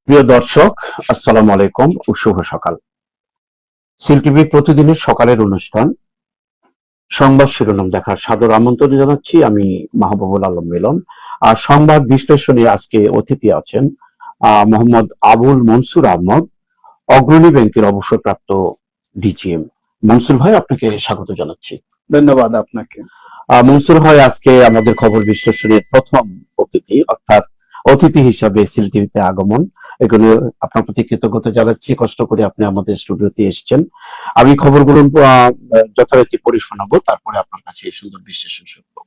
প্রিয় দর্শক, আসসালামু আলাইকুম ও শুভ সকাল। সিল টিভি প্রতিদিনের সকালের অনুষ্ঠান সংবাদ শিরোনাম দেখার সাদর আমন্ত্রণ জানাচ্ছি। আমি মাহবুবুল আলম মিলন। আর সংবাদ বিশ্লেষণে আজকে অতিথি আছেন মোহাম্মদ আবুল মনসুর আহমদ, অগ্রণী ব্যাংকের অবসরপ্রাপ্ত ডিজিএম। মনসুর ভাই, আপনাকে স্বাগত জানাচ্ছি। ধন্যবাদ আপনাকে। মনসুর ভাই আজকে আমাদের খবর বিশ্লেষণের প্রথম অতিথি, অর্থাৎ অতিথি হিসাবে সিল টিভিতে আগমন। এগুলো আপনার প্রতি কৃতজ্ঞতা জানাচ্ছি, কষ্ট করে আপনি আমাদের স্টুডিওতে এসেছেন। আমি খবরগুলো যথারীতি পড়ে শোনাবো, তারপরে আপনার কাছে এই সুন্দর বিশ্লেষণ শুনবো।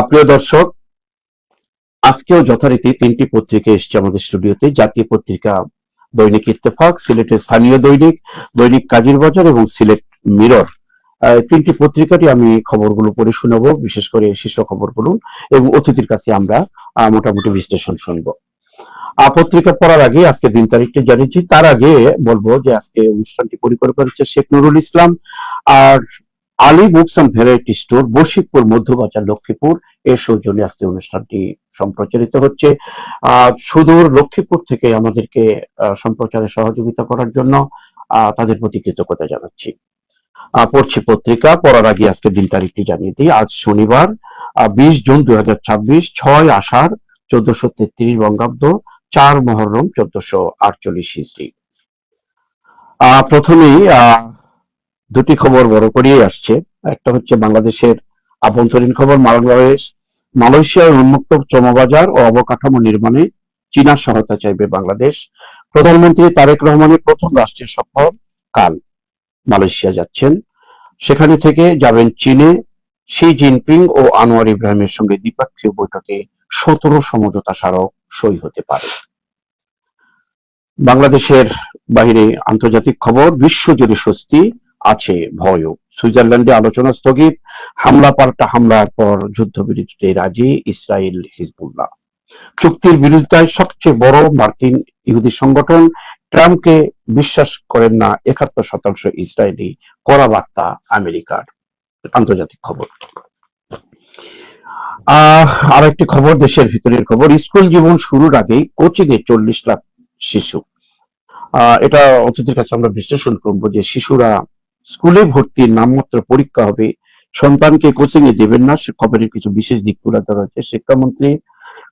প্রিয় দর্শক, আজকেও যথারীতি তিনটি পত্রিকা এসছে আমাদের স্টুডিওতে। জাতীয় পত্রিকা দৈনিক ইত্তেফাক, সিলেটের স্থানীয় দৈনিক দৈনিক কাজীর বাজার এবং সিলেট মিরর। তিনটি পত্রিকাটি আমি খবরগুলো পড়ে শোনাবো, বিশেষ করে শীর্ষ খবরগুলো, এবং অতিথির কাছে আমরা মোটামুটি বিশ্লেষণ শুনবো। পত্রিকা পড়ার আগে আজকে দিন তারিখটি জানিয়েছি। তার আগে বলবো যে আজকে অনুষ্ঠানটি পরিকল্পনা করেছে শেখ নুরুল ইসলাম আর Ali books and variety store, Bashikpur, Madhyabazar, Lakshmipur এর সৌজন্যে আজকে অনুষ্ঠানটি সম্প্রচারিত হচ্ছে। সুদূর লক্ষ্মীপুর থেকে আমাদেরকে সম্প্রচারে সহযোগিতা করার জন্য তাদের প্রতি কৃতজ্ঞতা জানাচ্ছি। পড়ছি পত্রিকা পড়ার আগে আজকে দিন তারিখটি জানিয়ে দিই। আজ শনিবার 20 জুন 2026, 6 আষাঢ় 1433 বঙ্গাব্দ, 4 মহররম 1448 হিজরি। প্রথমেই দুটি খবর বড় করিয়ে আসছে। একটা হচ্ছে বাংলাদেশের আভ্যন্তরীণ খবর। মালয়েশিয়ার উন্মুক্ত শ্রমবাজার ও অবকাঠামো নির্মাণে চীনা সহায়তা চাইবে বাংলাদেশ। প্রধানমন্ত্রী তারেক রহমানের প্রথম রাষ্ট্রীয় সফর কাল মালয়েশিয়া যাচ্ছেন। সেখানে থেকে যাবেন চীনে। শি জিনপিং ও আনোয়ার ইব্রাহিমের সঙ্গে দ্বিপক্ষীয় বৈঠকে 17 সমঝোতা স্মারক সই হতে পারে। বাংলাদেশের বাইরে আন্তর্জাতিক খবর। বিশ্বজুড়ে স্বস্তি, আছে ভয়ও। সুইজারল্যান্ডে আলোচনা স্থগিত। হামলা পাল্টা হামলার পর যুদ্ধবিরতিতে রাজি ইসরায়েল হিজবুল্লাহ। চুক্তির বিরোধিতায় সবচেয়ে বড় মার্কিন ইহুদি সংগঠন। ট্রাম্পকে বিশ্বাস করেন না 71% ইসরায়েলি, কড়া বার্তা আমেরিকার। আন্তর্জাতিক খবর। আর একটি খবর, দেশের ভিতরের খবর। স্কুল জীবন শুরুর আগেই কোচিং এ 40 লাখ শিশু। এটা অতিথির কাছে আমরা বিশ্লেষণ করবো যে শিশুরা স্কুলে ভর্তির নামমাত্র পরীক্ষা হবে, সন্তানকে কোচিং এ দেবেন না, সে খবরের কিছু বিশেষ দিক তুলে ধরা হয়েছে। শিক্ষামন্ত্রী,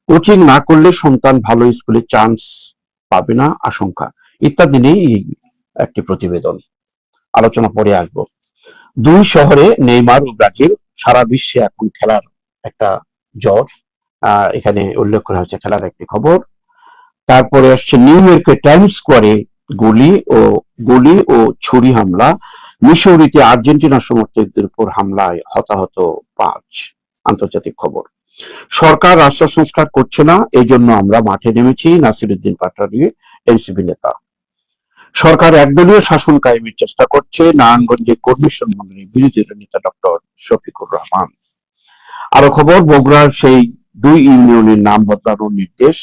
কোচিং না করলে সন্তান ভালো স্কুলে চান্স পাবে না, আশঙ্কা ইত্যাদি নিয়ে একটি প্রতিবেদন। আলোচনা পরে আসবো। দুই শহরে নেইমার ও ব্রাজিল, সারা বিশ্বে এখন খেলার একটা জ্বর। এখানে উল্লেখ করা হয়েছে খেলার একটি খবর। তারপরে আসছে নিউ ইয়র্কের টাইমস স্কোয়ারে গুলি ও ছুরি হামলা। মিসৌরিতে আর্জেন্টিনা সমর্থকদের উপর হামলায় হতাহত 5। আন্তর্জাতিক খবর। সরকার রাষ্ট্র সংস্কার করছে না, এই জন্য আমরা মাঠে নেমেছি, নাসিরুদ্দিন পাটোয়ারি, এনসিপি নেতা। সরকার একদলীয় শাসন কায়েমের চেষ্টা করছে, নারায়ণগঞ্জে কর্মী সম্মেলনে বিরোধী নেতা ডক্টর শফিকুর রহমান। আরো খবর, বগুড়ার সেই 2 ইউনিয়নের নাম বদলানোর নির্দেশ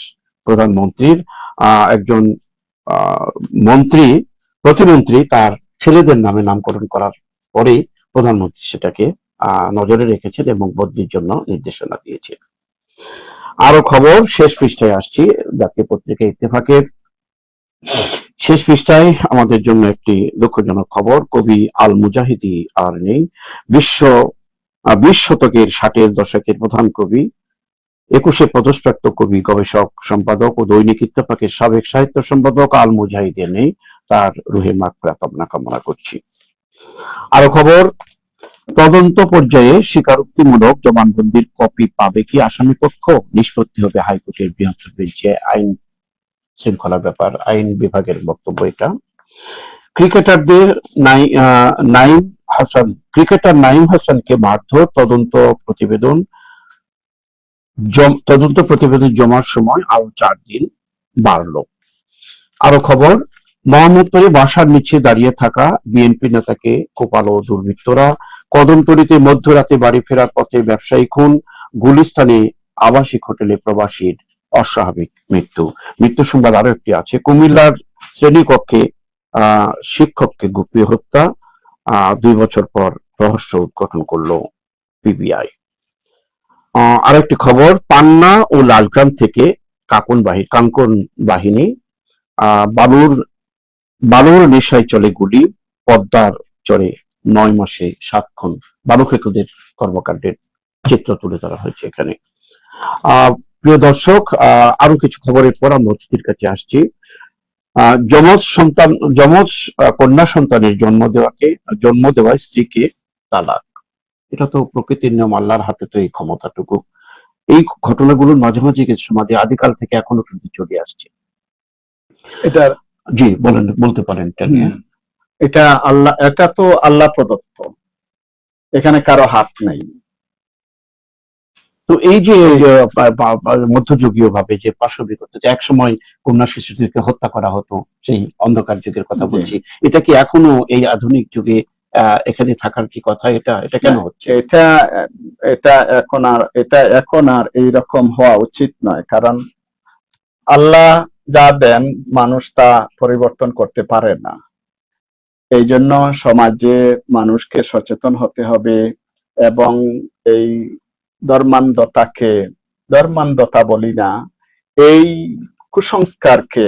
প্রধানমন্ত্রীর। একজন প্রতিমন্ত্রী তার ছেলেদের নামে নামকরণ করার পরেই প্রধানমন্ত্রী সেটাকে নজরে রেখেছেন এবং বদলির জন্য নির্দেশনা দিয়েছেন। আরো খবর, শেষ পৃষ্ঠায় আসছি। জাতীয় পত্রিকা ইত্তেফাকের শেষ পৃষ্ঠায় আমাদের জন্য একটি দুঃখজনক খবর। কবি আল মুজাহিদি আর নেই। 20 শতকের 60-এর দশকের প্রধান কবি, 21-এ পদকপ্রাপ্ত কবি, গবেষক, সম্পাদক ও দৈনিক ইত্তেফাকের সাবেক সাহিত্য সম্পাদক আল মুজাহিদি নেই। তার রুহের মাগফিরাত কামনা করছি। আরো খবর, তদন্ত পর্যায়ে স্বীকারোক্তিমূলক জবানবন্দির কপি পাবে কি আসামি পক্ষ, নিষ্পত্তি হবে হাইকোর্টের বৃহত্তর বেঞ্চে। আইন শৃঙ্খলা ব্যাপার আইন বিভাগের বক্তব্য এটা। ক্রিকেটার নাঈম হাসানকে মারধর, তদন্ত প্রতিবেদন জমার সময় আরো 4 দিন বাড়ল। আরো খবর, মোহাম্মদপুরে বাসার নিচে দাঁড়িয়ে থাকা বিএনপি নেতাকে কোপালো দুর্বৃত্তরা। কদমতলীতে মধ্যরাতে বাড়ি ফেরার পথে ব্যবসায়ী খুন। গুলিস্তানে আবাসিক হোটেলে প্রবাসীর অস্বাভাবিক মৃত্যু সংবাদ আরো একটি আছে। কুমিল্লার শ্রেণীকক্ষে শিক্ষককে গুপিয়ে হত্যা। 2 বছর পর রহস্য উদ্ঘাটন করলো পিবিআই। আরেকটি খবর, পান্না ও লালগ্রাম থেকে কাঙ্কন বাহিনী, বালুর বালুর নেশায় চলে গুলি, পদ্মার চরে 9 মাসে 7 খুন, বালু খেকোদের কর্মকাণ্ডের চিত্র তুলে ধরা হয়েছে এখানে। প্রিয় দর্শক, আরো কিছু খবরের পর আমরা অতিথির কাছে আসছি। যমজ কন্যা সন্তানের জন্ম দেওয়া স্ত্রীকে তালাক, এটা তো প্রকৃতির নিয়ম, আল্লাহর হাতে তো এই ক্ষমতাটুকু। এই ঘটনাগুলোর মাঝে মাঝে সমাজে আদিকাল থেকে এখনো কিন্তু চলে আসছে। এটা জি বলতে পারেন এটা নিয়ে। এটা তো আল্লাহ প্রদত্ত, এখানে কারো হাত নাই। তো এই যে মধ্যযুগীয় ভাবে যে পাশবিকতা, এক সময় কন্যা শিশুদেরকে হত্যা করা হতো, সেই অন্ধকার যুগের কথা বলছি, এটা কি এখনো এই আধুনিক যুগে এখানে থাকার কি কথা? এটা কেন হচ্ছে? এটা এখন আর এইরকম হওয়া উচিত নয়, কারণ আল্লাহ যা দেন মানুষ তা পরিবর্তন করতে পারে না। এই জন্য সমাজে মানুষকে সচেতন হতে হবে এবং এই ধর্মান্ধতা বলি না, এই কুসংস্কারকে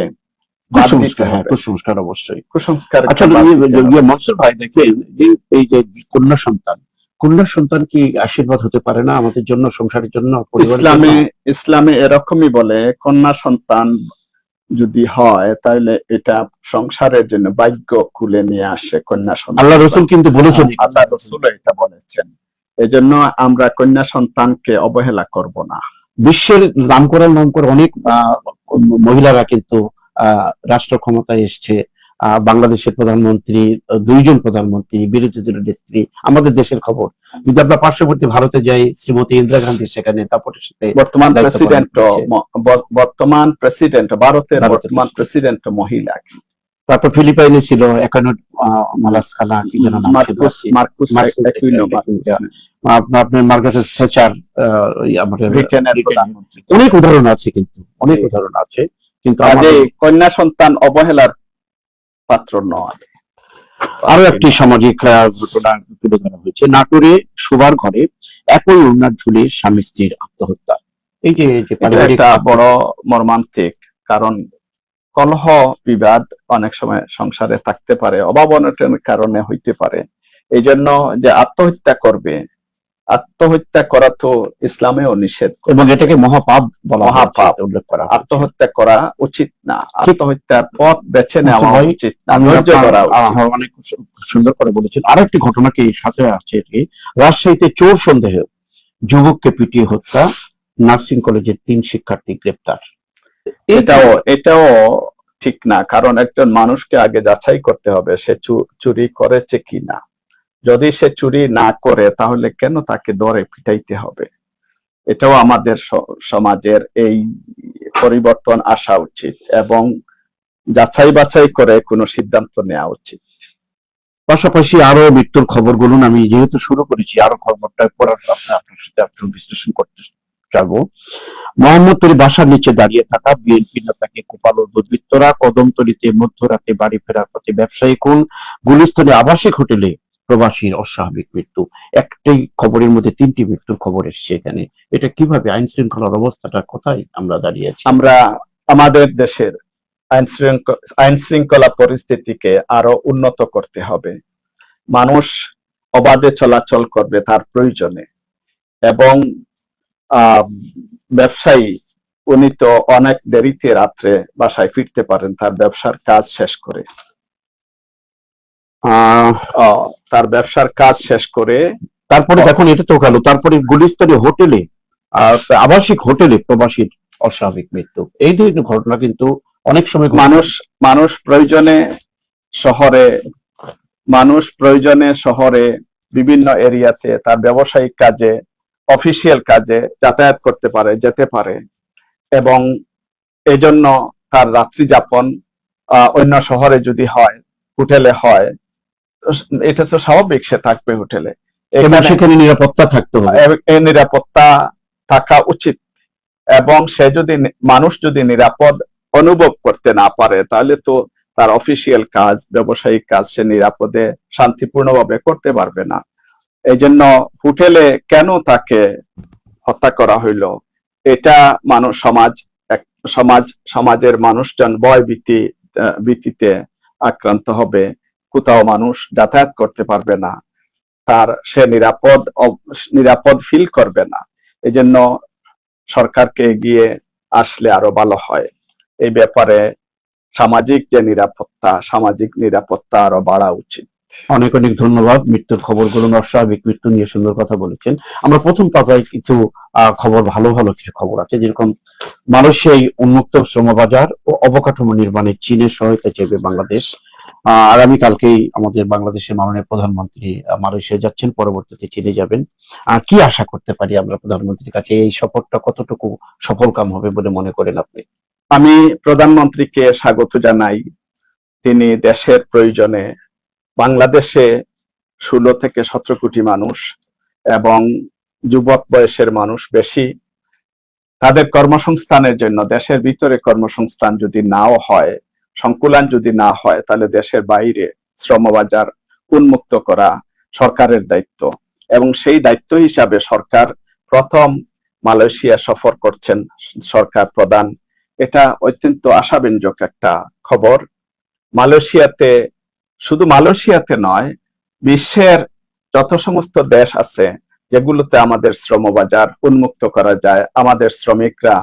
কুসংস্কার অবশ্যই কুসংস্কার। আচ্ছা মনসুর ভাই, দেখেন এই যে কন্যা সন্তান কি আশীর্বাদ হতে পারে না আমাদের জন্য, সংসারের জন্য? ইসলামে এরকমই বলে, কন্যা সন্তান যদি হয় তাহলে এটা সংসারের জন্য ভাগ্য খুলে নিয়ে আসে। কন্যা সন্তান আল্লাহ রাসূল কিন্তু বলেছেন, আল্লাহ রাসূল এটা বলেছেন। এজন্য আমরা কন্যা সন্তানকে অবহেলা করব না। বিশ্বের নাম করে অনেক মহিলারা কিন্তু রাষ্ট্র ক্ষমতায় এসছে। বাংলাদেশের প্রধানমন্ত্রী, 2 জন প্রধানমন্ত্রী, বিরোধী দলের নেত্রী, আমাদের দেশের খবর। যদি আমরা পার্শ্ববর্তী ভারতে যাই, শ্রীমতী ইন্দিরা গান্ধী সেখানে তারপরে সাথে বর্তমান প্রেসিডেন্ট ভারতের বর্তমান প্রেসিডেন্ট মহিলা। তারপর ফিলিপাইনে ছিল একানোট মালাস্কালা, কি যেন নাম ছিল, আপনার মার্গারেট থ্যাচার, আমাদের অনেক উদাহরণ আছে, কিন্তু অনেক উদাহরণ আছে। কিন্তু কন্যা সন্তান অবহেলার পাত্র নয়। আরো একটি সামাজিক ঘটনা তুলে ধরা হয়েছে। নাটোরে শোবার ঘরে একই ওড়নার ঝুলে স্বামী স্ত্রীর আত্মহত্যা। এই যে পারিবারিক বড় মর্মান্তিক, কারণ কলহ বিবাদ অনেক সময় সংসারে থাকতে পারে, অভাব অনটনের কারণে হইতে পারে। এই জন্য যে আত্মহত্যা করা তো ইসলামেও নিষেধ, এবং এটাকে মহাপাপ উল্লেখ করা। আত্মহত্যা করা উচিত না, আত্মহত্যার পথ বেছে নেওয়া উচিত না, অনেক সুন্দর করে বলেছেন। আরেকটি ঘটনাকে সাথে আসছে, রাজশাহীতে চোর সন্দেহে যুবককে পিটিয়ে হত্যা, নার্সিং কলেজের 3 শিক্ষার্থী গ্রেপ্তার। এটাও ঠিক না, কারণ একজন মানুষকে আগে যাচাই করতে হবে সে চুরি করেছে কিনা। যদি সে চুরি না করে তাহলে কেন তাকে ধরে পিটাইতে হবে? এটাও আমাদের সমাজের এই পরিবর্তন আসা উচিত এবং যাচাই বাছাই করে কোনো সিদ্ধান্ত নেওয়া উচিত। পাশাপাশি আরো মৃত্যুর খবরগুলো আমি যেহেতু শুরু করেছি, আরো খবরটা পড়ার আপনার সাথে একটু বিশ্লেষণ করতে চাবো। মোহাম্মদপুরে বাসার নিচে দাঁড়িয়ে থাকা বিএনপি নেতাকে কোপালো দুর্বৃত্তরা, কদমতলীতে মধ্যরাতে বাড়ি ফেরার পথে ব্যবসায়ী খুন, গুলিস্তানে আবাসিক হোটেলে প্রবাসীর অস্বাভাবিক মৃত্যু। একটাই খবরের মধ্যে 3টি মৃত্যুর খবর এসছে এখানে। এটা কিভাবে? আইন শৃঙ্খলার অবস্থাটা কোথায় আমরা দাঁড়িয়ে আছি? আমরা আমাদের দেশের আইন শৃঙ্খলা পরিস্থিতিকে আরো উন্নত করতে হবে। মানুষ অবাধে চলাচল করবে তার প্রয়োজনে, এবং ব্যবসায়ী উনি তো অনেক দেরিতে রাত্রে বাসায় ফিরতে পারেন তার ব্যবসার কাজ শেষ করে। তারপরে দেখুন, এটা তো গেল, তারপরে গুলিস্তানে হোটেলে, আবাসিক হোটেলে প্রবাসীর অস্বাভাবিক মৃত্যু। এই ধরনের ঘটনা কিন্তু অনেক সময় মানুষ প্রয়োজনে শহরে বিভিন্ন এরিয়াতে তার ব্যবসায়িক কাজে, অফিসিয়াল কাজে যাতায়াত করতে পারে, যেতে পারে, এবং এজন্য তার রাত্রি যাপন অন্য শহরে যদি হয়, হোটেলে হয়, এটা তো স্বাভাবিক, সে থাকবে হোটেলে, সেখানে নিরাপত্তা থাকতে হবে, নিরাপত্তা থাকা উচিত। এবং মানুষ যদি নিরাপদ অনুভব করতে না পারে তাহলে তো তার অফিসিয়াল কাজ, ব্যবসায়িক কাজ সে নিরাপদে শান্তিপূর্ণভাবে করতে পারবে না। এই জন্য হোটেলে কেন তাকে হত্যা করা হইল, এটা সমাজ সমাজের মানুষজন ভীতিতে আক্রান্ত হবে, কোথাও মানুষ যাতায়াত করতে পারবে না, সে নিরাপদ ফিল করবে না। এজন্য সরকারকে এগিয়ে আসলে আরো ভালো হয়। এই ব্যাপারে সামাজিক নিরাপত্তা আরো বাড়া উচিত। অনেক অনেক ধন্যবাদ। মৃত্যুর খবরগুলো অস্বাভাবিক মৃত্যু নিয়ে সুন্দর কথা বলেছেন। আমরা প্রথম পাতায় কিছু খবর, ভালো ভালো কিছু খবর আছে, যেরকম মালয়েশিয়ায় উন্মুক্ত শ্রমবাজার ও অবকাঠামো নির্মাণে চীনের সহায়তা চাইবে বাংলাদেশ। আগামীকালকেই আমাদের বাংলাদেশের মাননীয় প্রধানমন্ত্রী মালয়েশিয়া যাচ্ছেন, পরবর্তীতে চীনে যাবেন। কি আশা করতে পারি আমরা প্রধানমন্ত্রীর কাছে? এই সফরটা কতটুকু সফলকাম হবে বলে মনে করেন আপনি? আমি প্রধানমন্ত্রীকে স্বাগত জানাই। তিনি দেশের প্রয়োজনে, বাংলাদেশে 16 থেকে 17 কোটি মানুষ এবং যুবক বয়সের মানুষ বেশি, তাদের কর্মসংস্থানের জন্য দেশের ভিতরে কর্মসংস্থান যদি নাও হয়, সংকুলান যদি না হয়, তাহলে দেশের বাইরে শ্রমবাজার উন্মুক্ত করা সরকারের দায়িত্ব। এবং সেই দায়িত্ব হিসাবে সরকার প্রথম মালয়েশিয়া সফর করছেন সরকার প্রধান। এটা অত্যন্ত আশাব্যঞ্জক একটা খবর। শুধু মালয়েশিয়াতে নয়, বিশ্বের যত সমস্ত দেশ আছে যেগুলোতে আমাদের শ্রমবাজার উন্মুক্ত করা যায়, আমাদের শ্রমিকরা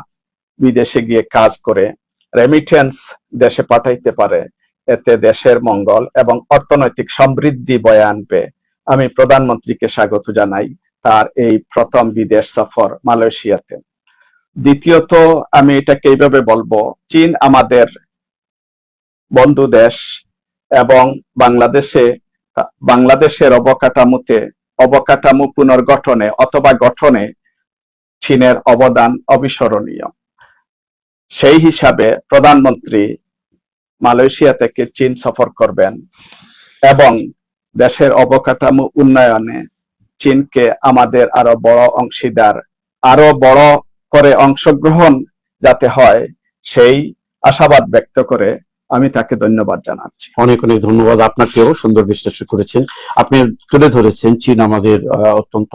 বিদেশে গিয়ে কাজ করে রেমিটেন্স দেশে পাঠাইতে পারে, এতে দেশের মঙ্গল এবং অর্থনৈতিক সমৃদ্ধি বয়ে আনবে। আমি প্রধানমন্ত্রীকে স্বাগত জানাই তার এই প্রথম বিদেশ সফর মালয়েশিয়াতে। দ্বিতীয়ত, আমি এটাকে এইভাবে বলবো, চীন আমাদের বন্ধু দেশ এবং বাংলাদেশের অবকাঠামো পুনর্গঠনে অথবা গঠনে চীনের অবদান অবিস্মরণীয়। সেই হিসাবে প্রধানমন্ত্রী মালয়েশিয়া থেকে চীন সফর করবেন এবং দেশের অবকাঠামো উন্নয়নে চীনকে আমাদের আরো বড় অংশীদার, আরো বড় করে অংশগ্রহণ যাতে হয়, সেই আশাবাদ ব্যক্ত করে আমি তাকে ধন্যবাদ জানাচ্ছি। অনেক অনেক ধন্যবাদ আপনাকেও, সুন্দর বিশ্লেষণ করেছেন। আপনি তুলে ধরেছেন চীন আমাদের অত্যন্ত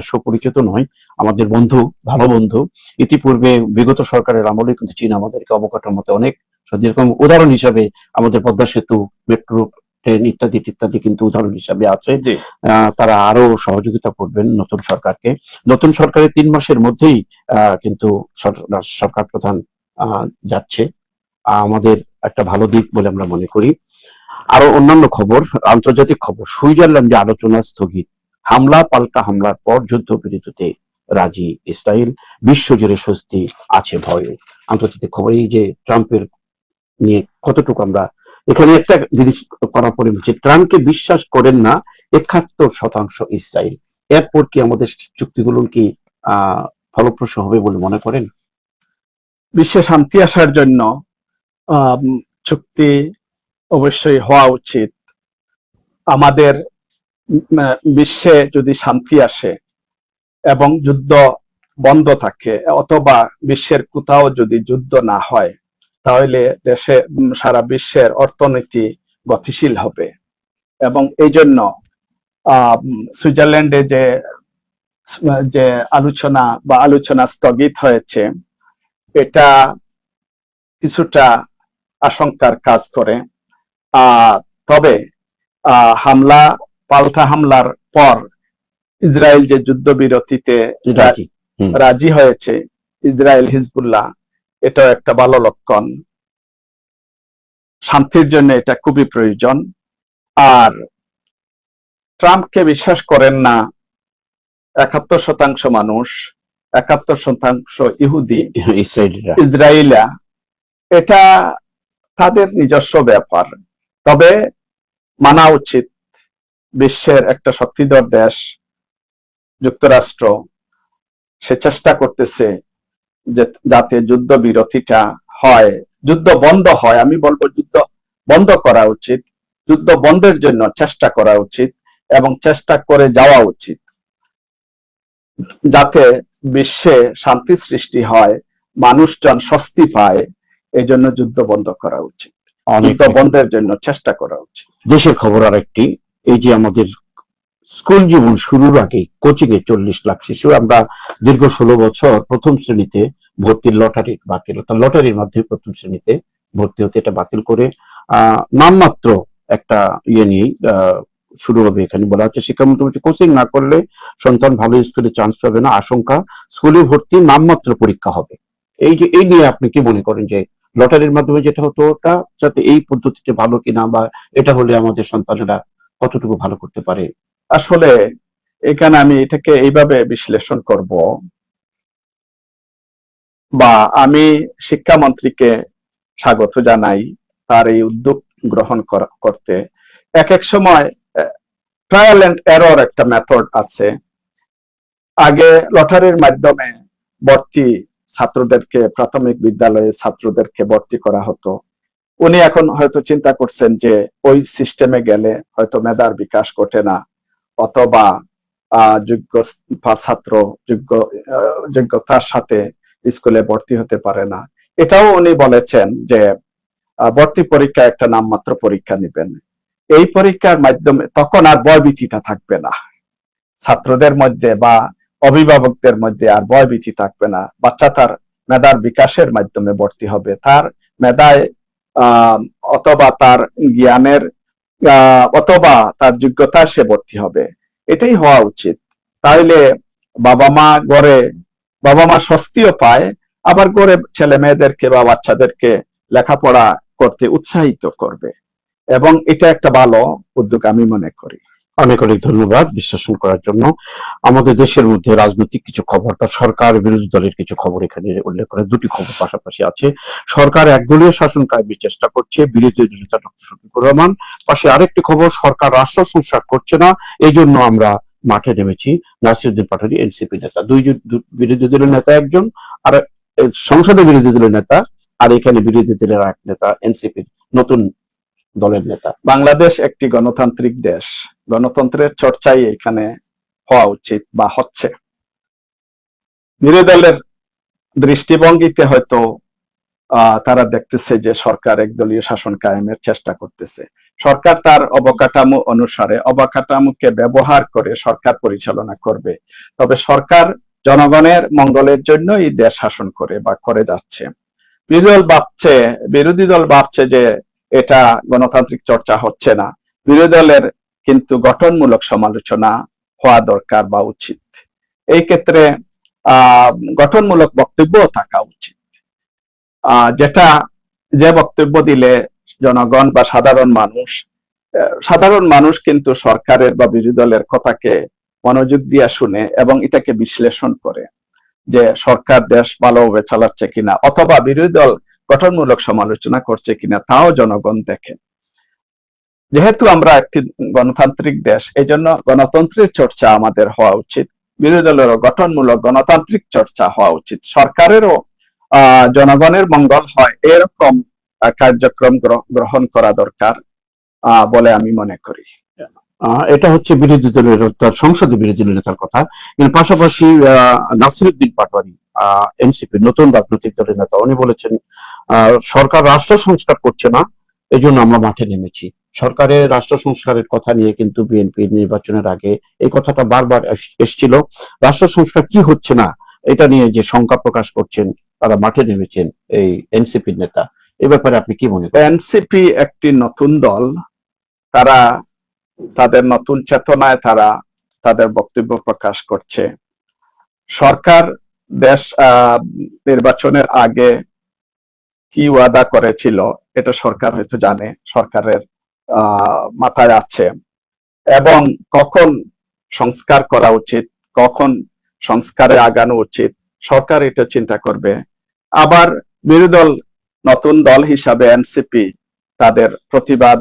সুপরিচিত নয়, আমাদের বন্ধু, ভালো বন্ধু। ইতিপূর্বে বিগত সরকারের আমলে কিন্তু চীন আমাদেরকে অবকাঠামোতে অনেক, যেরকম উদাহরণ হিসাবে আমাদের পদ্মা সেতু, মেট্রো ট্রেন ইত্যাদি ইত্যাদি কিন্তু উদাহরণ হিসাবে আছে। তারা আরো সহযোগিতা করবেন নতুন সরকারকে। নতুন সরকারের 3 মাসের মধ্যেই কিন্তু সরকার প্রধান যাচ্ছে, আমাদের একটা ভালো দিক বলে আমরা মনে করি। আরো অন্যান্য খবর, আন্তর্জাতিক খবর, সুইজারল্যান্ডে আলোচনা স্থগিত, হামলা পাল্টা হামলার পর যুদ্ধবিরতিতে রাজি ইসরায়েল, বিশ্বজুড়ে স্বস্তি আছে ভয়ে। আন্তর্জাতিক খবর, এই যে ট্রাম্পের নিয়ে কতটুকু আমরা এখানে একটা জিনিস করা পড়ে, ট্রাম্পকে বিশ্বাস করেন না 71% ইসরায়েল। এরপর কি আমাদের চুক্তিগুলো কি ফলপ্রসূ হবে বলে মনে করেন? বিশ্বে শান্তি আসার জন্য চুক্তি অবশ্যই হওয়া উচিত। আমাদের বিশ্বে যদি শান্তি আসে এবং যুদ্ধ বন্ধ থাকে, অথবা বিশ্বের কোথাও যদি যুদ্ধ না হয়, তাহলে সারা বিশ্বের অর্থনীতি গতিশীল হবে। এবং এই জন্য সুইজারল্যান্ডে যে আলোচনা স্থগিত হয়েছে, এটা কিছুটা আশঙ্কার কাজ করে। তবে পাল্টা হামলার পর ইসরায়েল যে যুদ্ধবিরতিতে রাজি হয়েছে, ইসরায়েল হিজবুল্লাহ, এটাও একটা ভালো লক্ষণ। শান্তির জন্য এটা খুবই প্রয়োজন। আর ট্রাম্পকে বিশ্বাস করেন না 71% মানুষ, 71% ইহুদি ইসরায়েলিরা, এটা তাদের নিজস্ব ব্যাপার। তবে মানা উচিত, বিশ্বের একটা শক্তিধর দেশ যুক্তরাষ্ট্র, সে চেষ্টা করতেছে যাতে যুদ্ধ বিরতিটা হয়, যুদ্ধ বন্ধ হয়। আমি বলবো যুদ্ধ বন্ধ করা উচিত, যুদ্ধ বন্ধের জন্য চেষ্টা করা উচিত এবং চেষ্টা করে যাওয়া উচিত, যাতে বিশ্বে শান্তি সৃষ্টি হয়, মানুষজন স্বস্তি পায়। এই জন্য যুদ্ধ বন্ধ করা উচিত, যুদ্ধ বন্ধের জন্য চেষ্টা করা উচিত। দেশের খবর আরেকটি, এই যে আমাদের স্কুল জীবন শুরুর আগে কোচিং এ 40 লাখ শিশু, আমরা দীর্ঘ 16 বছর প্রথম শ্রেণীতে ভর্তির লটারি বাতিল, অর্থাৎ লটারির মাধ্যমে প্রথম শ্রেণীতে ভর্তি হতে, এটা বাতিল করে নামমাত্র একটা ইয়ে নিয়ে শুরু হবে। এখানে বলা হচ্ছে শিক্ষামন্ত্রী বলছে কোচিং না করলে সন্তান ভালো স্কুলে চান্স পাবে না, আশঙ্কা স্কুলে ভর্তি নামমাত্র পরীক্ষা হবে। এই নিয়ে আপনি কি মনে করেন যে লটারির মাধ্যমে যেটা হতো ওটা যাতে এই পদ্ধতিতে ভালো কিনা, বা এটা হলে আমাদের সন্তানেরা কতটুকু ভালো করতে পারে? আসলে এখানে আমি এটাকে এইভাবে বিশ্লেষণ করব, বা আমি শিক্ষামন্ত্রীকে স্বাগত জানাই তার এই উদ্যোগ গ্রহণ করতে। এক এক সময় ট্রায়াল এন্ড এরর একটা মেথড আছে। আগে লটারির মাধ্যমে ভর্তি ছাত্রদেরকে, প্রাথমিক বিদ্যালয়ে ছাত্রদেরকে ভর্তি করা হতো। উনি এখন হয়তো চিন্তা করছেন যে ওই সিস্টেমে গেলে হয়তো মেধার বিকাশ ঘটে না, অথবা যোগ্য ছাত্র যোগ্যতার সাথে স্কুলে ভর্তি হতে পারে না। এটাও উনি বলেছেন যে ভর্তি পরীক্ষা একটা নামমাত্র পরীক্ষা নেবেন। এই পরীক্ষার মাধ্যমে তখন আর ভয়ভীতিটা থাকবে না ছাত্রদের মধ্যে বা অভিভাবকদের মধ্যে, আর ভয়ভীতি থাকবে না। বাচ্চা তার মেধার বিকাশের মাধ্যমে ভর্তি হবে, তার মেধায় অথবা তার জ্ঞানের অথবা তার যোগ্যতায় সে ভর্তি হবে। এটাই হওয়া উচিত। তাহলে বাবা মা স্বস্তিও পায়, আবার গড়ে ছেলে মেয়েদেরকে বা বাচ্চাদেরকে লেখাপড়া করতে উৎসাহিত করবে, এবং এটা একটা ভালো উদ্যোগ আমি মনে করি। অনেক অনেক ধন্যবাদ বিশ্লেষণ করার জন্য। আমাদের দেশের মধ্যে রাজনৈতিক কিছু খবর, তার সরকার বিরোধী দলের কিছু খবর এখানে উল্লেখ করে, দুটি খবর পাশাপাশি আছে। সরকার একদলীয় শাসন কায়েমের চেষ্টা করছে, বিরোধী দলনেতা ডক্টর শফিকুর রহমান। পাশে আরেকটি খবর, সরকার রাষ্ট্র সংস্কার করছে না, এই জন্য আমরা মাঠে নেমেছি। নাসিরউদ্দিন পাটোয়ারি এনসিপি নেতা, দুই বিরোধী দলের নেতা একজন, আর সংসদে বিরোধী দলের নেতা, আর এখানে বিরোধী দলের এক নেতা এনসিপির নতুন দলের নেতা। বাংলাদেশ একটি গণতান্ত্রিক দেশ, গণতন্ত্রের চর্চাই এখানে হওয়া উচিত বা হচ্ছে। বিরোধী দলের দৃষ্টিভঙ্গিতে হয়তো তারা দেখতেছে যে সরকার একদলীয় শাসন কায়েমের চেষ্টা করতেছে। সরকার তার অবকাঠামো অনুসারে, অবকাঠামোকে ব্যবহার করে সরকার পরিচালনা করবে। তবে সরকার জনগণের মঙ্গলের জন্য এই দেশ শাসন করে বা করে যাচ্ছে। বিরোধী দল ভাবছে যে এটা গণতান্ত্রিক চর্চা হচ্ছে না। বিরোধী দলের কিন্তু গঠনমূলক সমালোচনা হওয়া দরকার বা উচিত। এই ক্ষেত্রে গঠনমূলক বক্তব্য থাকা উচিত, যে বক্তব্য দিলে জনগণ বা সাধারণ মানুষ কিন্তু সরকারের বা বিরোধী দলের কথাকে মনোযোগ দিয়ে শুনে এবং এটাকে বিশ্লেষণ করে যে সরকার দেশ ভালোভাবে চালাচ্ছে কিনা, অথবা বিরোধী দল গঠনমূলক সমালোচনা করছে কিনা, তাও জনগণ দেখে। যেহেতু আমরা একটি গণতান্ত্রিক দেশ, এই জন্য গণতন্ত্রের চর্চা আমাদের হওয়া উচিত, বিরোধী দলেরও গঠনমূলক গণতান্ত্রিক চর্চা হওয়া উচিত, সরকারেরও জনগণের মঙ্গল হয় এরকম কার্যক্রম গ্রহণ করা দরকার বলে আমি মনে করি। এটা হচ্ছে বিরোধী দলের, সংসদে বিরোধী দলের নেতার কথা। কিন্তু পাশাপাশি নাসিরউদ্দিন পাটোয়ারি এনসিপি নতুন রাজনৈতিক দলের নেতা, উনি বলেছেন সরকার রাষ্ট্র সংস্কার করছে না, এই জন্য আমরা মাঠে নেমেছি। সরকারের রাষ্ট্র সংস্কারের কথা নিয়ে কিন্তু বিএনপি নির্বাচনের আগে এই কথাটা বারবার এসেছিল। রাষ্ট্র সংস্কার কি হচ্ছে না এটা নিয়ে যে শঙ্কা প্রকাশ করছেন, তারা মাঠে নেমেছেন এই এনসিপির নেতা, এ ব্যাপারে আপনি কি মনে করেন? এনসিপি একটি নতুন দল, তারা তাদের নতুন চেতনায় তারা তাদের বক্তব্য প্রকাশ করছে। সরকার দেশ নির্বাচনের আগে কি ওয়াদা করেছিল এটা সরকার হয়তো জানে, সরকারের মাথায় আছে, এবং কখন সংস্কার করা উচিত, কখন সংস্কারে আগানো উচিত, সরকার এটা চিন্তা করবে। আবার বিরোধী দল, নতুন দল হিসাবে এনসিপি তাদের প্রতিবাদ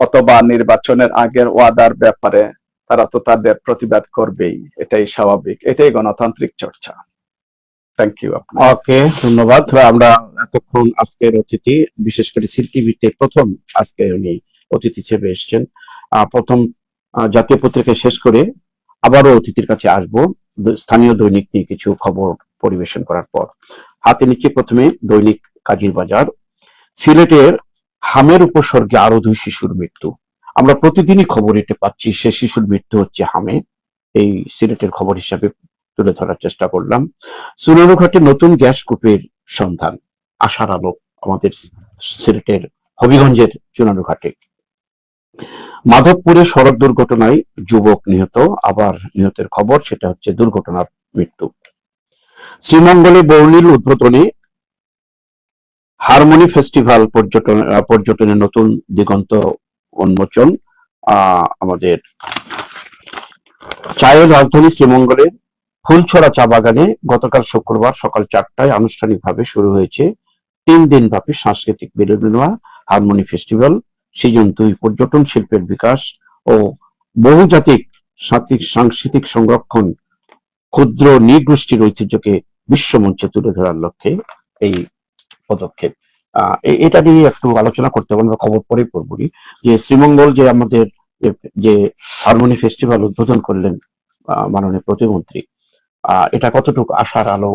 অথবা নির্বাচনের আগের ওয়াদার ব্যাপারে তারা তো তাদের প্রতিবাদ করবেই, এটাই স্বাভাবিক, এটাই গণতান্ত্রিক চর্চা। Thank you. ওকে, ধন্যবাদ। আমরা এতক্ষণ আজকের অতিথি, বিশেষ করে সিল টিভিতে প্রথম আজকে উনি অতিথি হিসেবে এসেছেন। প্রথম জাতীয় পত্রিকা শেষ করে আবারও অতিথির কাছে আসবো স্থানীয় দৈনিক নিয়ে কিছু খবর পরিবেশন করার পর। হাতে নিচ্ছে প্রথমে দৈনিক কাজীর বাজার। সিলেটের হামের উপসর্গে আরো 2 শিশুর মৃত্যু। আমরা প্রতিদিনই খবর এতে পাচ্ছি সে শিশুর মৃত্যু হচ্ছে হামে, এই সিলেটের খবর হিসাবে তুলে ধরার চেষ্টা করলাম। সুনারুঘাটে নতুন গ্যাস কূপের সন্ধান, আশার আলো আমাদের সিলেটের হবিগঞ্জের চুনারুঘাটে। মাধবপুরে সড়ক দুর্ঘটনায় যুবক নিহত, আবার নিহতের খবর, সেটা হচ্ছে দুর্ঘটনার মৃত্যু। শ্রীমঙ্গলে বর্ণিল উদ্বোধনে হারমোনি ফেস্টিভ্যাল পর্যটনের নতুন দিগন্ত উন্মোচন। আমাদের চায়ের রাজধানী শ্রীমঙ্গলের ফুলছড়া চা বাগানে গতকাল শুক্রবার সকাল 4টায় আনুষ্ঠানিকভাবে শুরু হয়েছে 3 দিন ব্যাপী সাংস্কৃতিক বিনোদনা হারমোনি ফেস্টিভ্যাল সিজন 2, পর্যটন শিল্পের বিকাশ ও বহুজাতিক সাংস্কৃতিক সংরক্ষণ, ক্ষুদ্র নৃগোষ্ঠীর ঐতিহ্যকে বিশ্বমঞ্চে তুলে ধরার লক্ষ্যে এই পদক্ষেপ। এটা নিয়ে একটু আলোচনা করতে হবে, আমরা খবর পরে পড়বনি যে শ্রীমঙ্গল যে আমাদের যে হারমোনি ফেস্টিভ্যাল উদ্বোধন করলেন মাননীয় প্রতিমন্ত্রী, এটা কতটুকু আশার আলো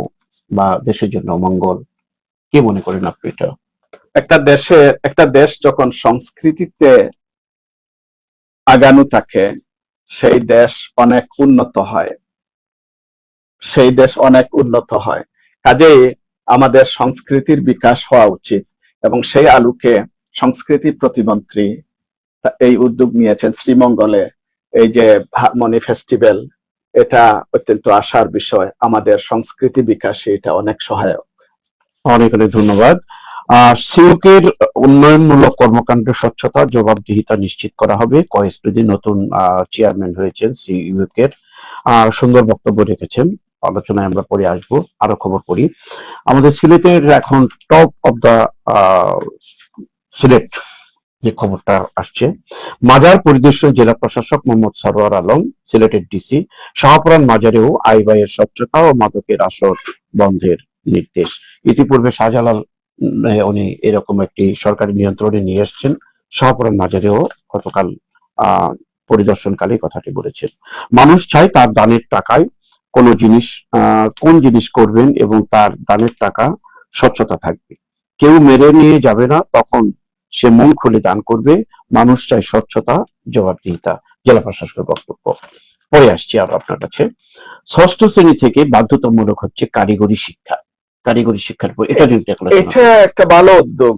বা দেশের জন্য মঙ্গল, কি মনে করেন আপনি এটা? একটা দেশ যখন সংস্কৃতিতে আগানো থাকে সেই দেশ অনেক উন্নত হয়, কাজেই আমাদের সংস্কৃতির বিকাশ হওয়া উচিত এবং সেই আলোকে সংস্কৃতি প্রতিমন্ত্রী এই উদ্যোগ নিয়েছেন শ্রীমঙ্গলে। এই যে হারমোনি ফেস্টিভ্যাল, এটা অত্যন্ত আশার বিষয়, আমাদের সংস্কৃতি বিকাশে এটা অনেক সহায়ক। অনেক অনেক ধন্যবাদ। সিউকের উন্নয়নমূলক কর্মকাণ্ডের স্বচ্ছতা জবাবদিহিতা নিশ্চিত করা হবে। কয়েকদিন নতুন চেয়ারম্যান হয়েছেন সিইউকের, সুন্দর বক্তব্য রেখেছেন, আলোচনায় আমরা পরে আসবো। আরো খবর পড়ি, আমাদের সিলেটের এখন টপ অফ দা সিলেট যে খবরটা আসছে, মাজার পরিদর্শন জেলা প্রশাসক মোহাম্মদ সরোয়ার আলম, সিলেটের ডিসি শাহপুরান মাজারেও আয় ব্যয়ের স্বচ্ছতা ও মাদকের আসর বন্ধের নির্দেশ। ইতিপূর্বে শাহজালাল উনি এরকম একটি সরকারি নিয়ন্ত্রণে নিয়ে এসছেন, শাহপুরান মাজারেও গতকাল পরিদর্শনকালে কথাটি বলেছেন। মানুষ চায় তার দানের টাকায় কোন জিনিস করবেন এবং তার দানের টাকা স্বচ্ছতা থাকবে, কেউ মেরে নিয়ে যাবে না, তখন সে মন খুলে দান করবে। মানুষ চায় স্বচ্ছতা জবাবদিহিতা, জেলা প্রশাসকের বক্তব্য। পরে আসছি আর আপনার কাছে। 6ষ্ঠ শ্রেণী থেকে বাধ্যতামূলক হচ্ছে কারিগরি শিক্ষার পর, এটা একটা ভালো উদ্যোগ।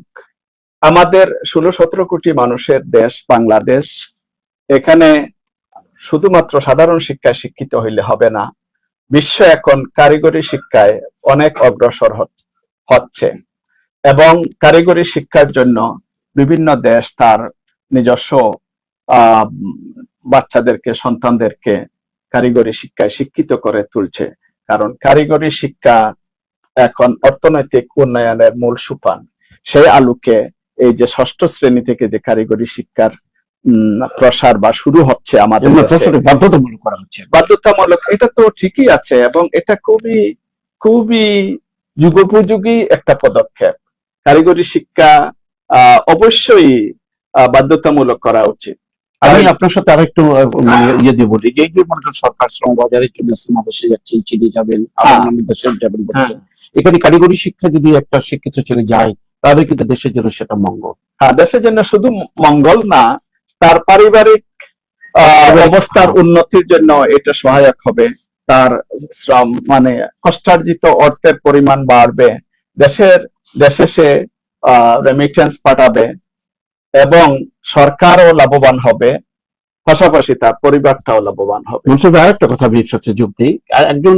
আমাদের 16-17 কোটি মানুষের দেশ বাংলাদেশ, এখানে শুধুমাত্র সাধারণ শিক্ষায় শিক্ষিত হইলে হবে না, বিশ্ব এখন কারিগরি শিক্ষায় অনেক অগ্রসর হচ্ছে এবং কারিগরি শিক্ষার জন্য বিভিন্ন দেশ তার নিজস্ব বাচ্চাদেরকে, সন্তানদেরকে কারিগরি শিক্ষায় শিক্ষিত করে তুলছে, কারণ কারিগরি শিক্ষা এখন অর্থনৈতিক উন্নয়নের মূল সোপান। সেই আলোকে এই যে 6ষ্ঠ শ্রেণী থেকে যে কারিগরি শিক্ষার প্রসার বা শুরু হচ্ছে আমাদের বাধ্যতামূলক, এটা তো ঠিকই আছে এবং এটা খুবই খুবই যুগোপযোগী একটা পদক্ষেপ। কারিগরি শিক্ষা অবশ্যই বাধ্যতামূলক করা উচিত। আমি আপনার সাথে আরেকটু ইয়ে দিয়ে বলি, যে সরকার শ্রম বাজারের জন্য সমাবেশে যাচ্ছেন, চিনি যাবেন, দেশের যাবেন বলছেন, এখানে কারিগরি শিক্ষা যদি একটা শিক্ষিত ছেলে যায় তাহলে কিন্তু দেশের জন্য সেটা মঙ্গল। হ্যাঁ, দেশের জন্য শুধু মঙ্গল না, তার পারিবারিক অবস্থার উন্নতির জন্য এটা সহায়ক হবে, তার শ্রম মানে কষ্টার্জিত অর্থের পরিমাণ বাড়বে, দেশে সে রেমিটেন্স পাঠাবে এবং সরকারও লাভবান হবে, পাশাপাশি তার পরিবারটাও লাভবান হবে। আরেকটা কথা আমি সাথে যোগ দিই, একজন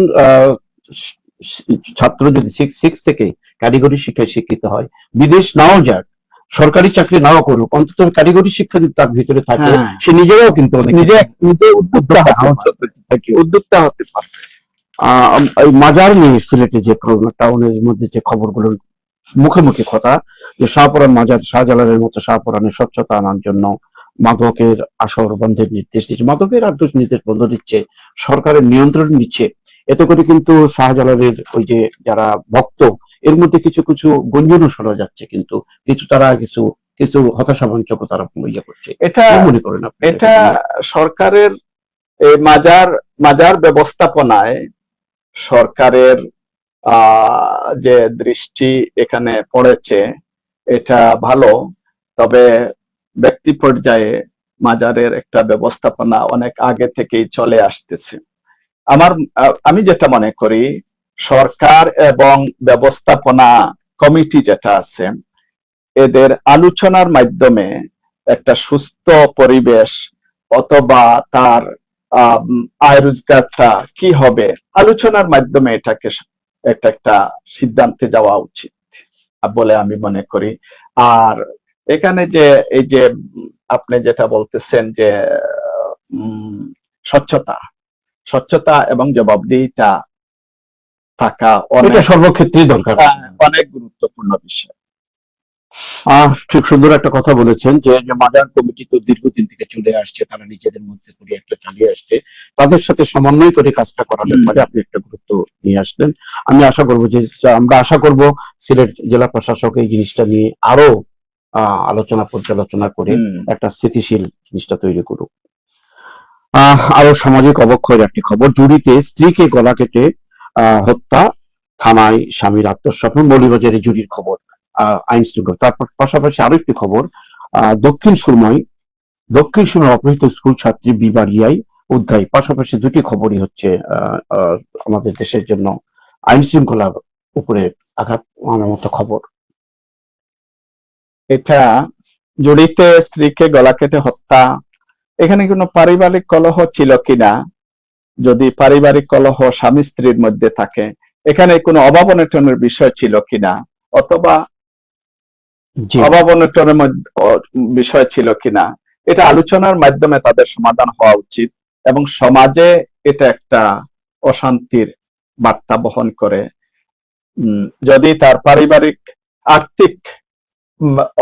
ছাত্র যদি 6 থেকে কারিগরি শিক্ষায় শিক্ষিত হয়, বিদেশ নাও যাক, সরকারি চাকরি নাও করুক, অন্তত কারিগরি শিক্ষা যদি তার ভিতরে থাকে, সে নিজেও কিন্তু নিজে উদ্যোক্তা হতে পারবে। মাজার নিয়ে সিলেটে যে টাউনের মধ্যে যে খবরগুলো মুখে মুখে কথা, যে শাহপুরান মাজার শাহজালালের মতো শাহপুরানের স্বচ্ছতা আনার জন্য মাদকের আসর বন্ধের নির্দেশ দিচ্ছে, মাদকের আর নির্দেশ বন্ধ দিচ্ছে, সরকারের নিয়ন্ত্রণ নিচ্ছে। এতে করে কিন্তু শাহজালালের ওই যে যারা ভক্ত, এর মধ্যে কিছু কিছু গুঞ্জনও শোনা যাচ্ছে, কিন্তু তারা কিছু হতাশাবাঞ্চক তারা ইয়ে করছে। এটা মনে করেন আপনি? এটা সরকারের এই মাজার ব্যবস্থাপনায় সরকারের যে দৃষ্টি এখানে পড়েছে এটা ভালো, তবে ব্যক্তি পর্যায়ে মাজারের একটা ব্যবস্থাপনা অনেক আগে থেকেই চলে আসতেছে। আমি যেটা মনে করি, সরকার এবং ব্যবস্থাপনা কমিটি যেটা আছে, এদের আলোচনার মাধ্যমে একটা সুস্থ পরিবেশ অথবা তার আয় রোজগারটা কি হবে, আলোচনার মাধ্যমে এটাকে একটা সিদ্ধান্তে যাওয়া উচিত বলে আমি মনে করি। আর এখানে যে এই যে আপনি যেটা বলতেছেন যে স্বচ্ছতা স্বচ্ছতা এবং জবাবদিহিতা থাকা এটা সর্বক্ষেত্রেই দরকার। অনেক গুরুত্বপূর্ণ বিষয়। ঠিক সুন্দর একটা কথা বলেছেন যে মাজার কমিটি তো দীর্ঘদিন থেকে চলে আসছে, তারা নিজেদের মধ্যে করে একটা চালিয়ে আসছে, তাদের সাথে সমন্বয় করে কাজটা করার ব্যাপারে আপনি একটা গুরুত্ব নিয়ে আসলেন। আমি আশা করবো যে আমরা আশা করব সিলেট জেলা প্রশাসক এই জিনিসটা নিয়ে আরো আলোচনা পর্যালোচনা করে একটা স্থিতিশীল জিনিসটা তৈরি করুক। আরো সামাজিক অবক্ষয়ের একটি খবর, জুড়িতে স্ত্রীকে গলা কেটে হত্যা, থানায় স্বামীর আত্মসমর্পণ, মৌলভীবাজারে জুড়ির খবর আইন শৃঙ্খলা। তারপর পাশাপাশি আরো একটি খবর, দক্ষিণ সুরমায় অপহৃত স্কুল ছাত্রী বিবাড়িয়ায় উদ্ধার। পাশাপাশি দুটি খবরই হচ্ছে আমাদের দেশের জন্য আইন শৃঙ্খলার উপরে আঘাত আনার মতো খবর। এটা জড়িতে স্ত্রীকে গলা কেটে হত্যা, এখানে কোনো পারিবারিক কলহ ছিল কিনা, যদি পারিবারিক কলহ স্বামী স্ত্রীর মধ্যে থাকে, এখানে কোনো অভাব অনটনের বিষয় ছিল কিনা, অথবা অভাব অনটনের বিষয় ছিল কিনা, এটা আলোচনার মাধ্যমে তাদের সমাধান হওয়া উচিত। এবং সমাজে এটা একটা অশান্তির বার্তা বহন করে। যদি তার পারিবারিক আর্থিক